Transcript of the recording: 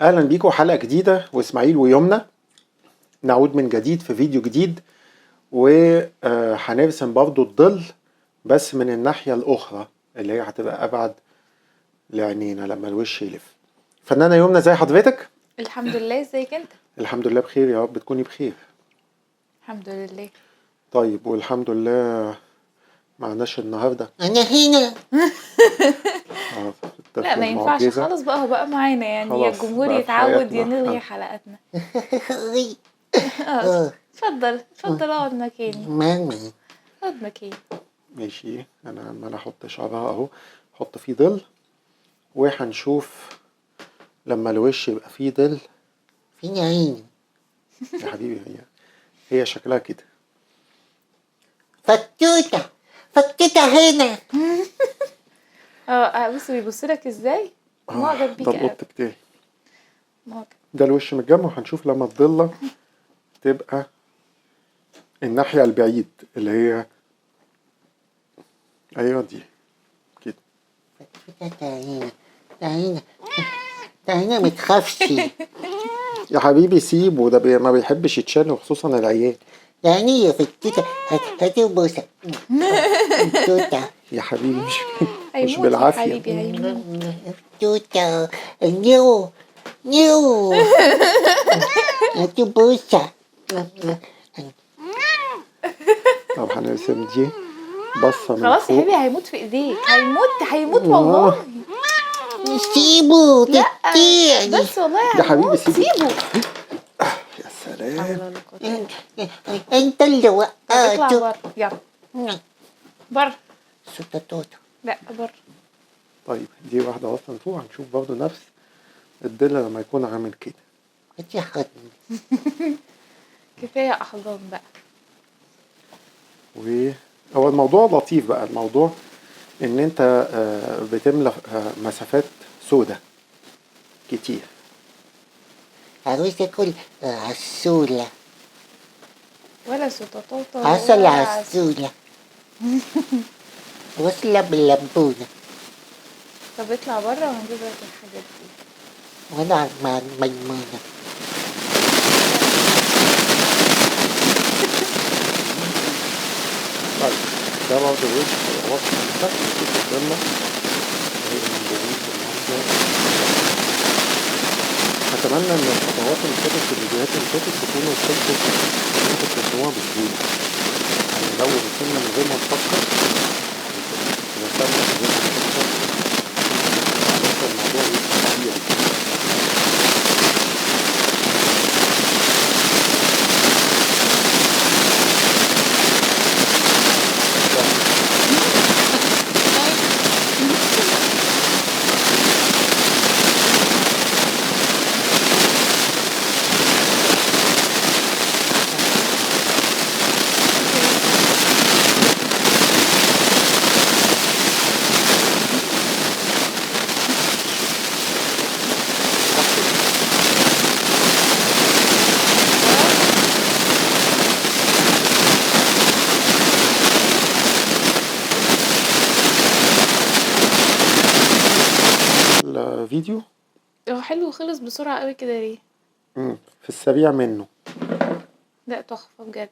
اهلا بيكم حلقة جديدة واسماعيل ويمنى. نعود من جديد في فيديو جديد، وهنرسم برضو الظل بس من الناحية الاخرى اللي هي هتبقى ابعد لعينينا لما الوش يلف. فنانة يمنى، زي حضرتك؟ الحمد لله. ازيك انت؟ الحمد لله بخير، يا رب تكوني بخير. الحمد لله. طيب، والحمد لله معناش النهاردة أنا هنا. لا ما ينفعش خالص بقى، هو بقى معانا يعني، يا الجمهور يتعود يا نلغي حلقاتنا. اتفضل اقعد مكاني. ماما اقعد مكاني. ماشي. انا عمال احط شعرها اهو، احط فيه ظل، وهنشوف لما الوش يبقى فيه ظل. فين عيني يا حبيبي، هي شكلها كده. فتوتة هنا. بص بيبصلك ازاي، معجب بيك ده قوي. القط بتاعي، معجب. ده الوش متجمع. هنشوف لما الضلة تبقى الناحية البعيد اللي هي ايوه دي كده. فتوتة تعينا متخافش. يا حبيبي سيبه، ده ما بيحبش يتشال، وخصوصا العيال. يعني يا فتوتة هاتي بوسة. فتوتة يا حبيبي مش هيموت يا بالعافية. حبيبي، هيموت. فتوتة نيو هاتي بوسة. طب هنرسم دي بصة من خلاص يا فوق. حبيبي، هيموت في ايديك، هيموت والله. سيبه لا تتيعني. بس والله يا حبيبي هيموت، سيبه. سيبه. يا سلام. انت اللي طب اطلع وقعته. بره، يلا بره. ستوتة لا بره. طيب دي واحدة واصلة من فوق، هنشوف برضو نفس الضلة لما يكون عامل كده. هاتي حضن. كفايه احضان بقى. هو الموضوع لطيف بقى، الموضوع ان انت بتملى مسافات سودة كتير. عاوز اكل عسولة. ولا سلطاطة عسل ولا عسولة. وصلة باللبونة. طب اطلع بره وهنجيب لك الحاجات دي. وانا مع الميمونة. طيب ده برضه وش وصف بس نشوف الضلة هي من بعيد بالمنظر. اتمنى ان الخطوات اللي فاتت في الفيديوهات اللي فاتت تكونوا وصلتوا ان انتوا ترسموها بسهولة. يعني لو رسمنا من غير ما نفكر، رسمنا من غير ما نفكر، ممكن الموضوع يبقى طبيعي. الفيديو هو حلو، خلص بسرعة قوي كده ليه؟ في السريع منه. لا تحفة بجد.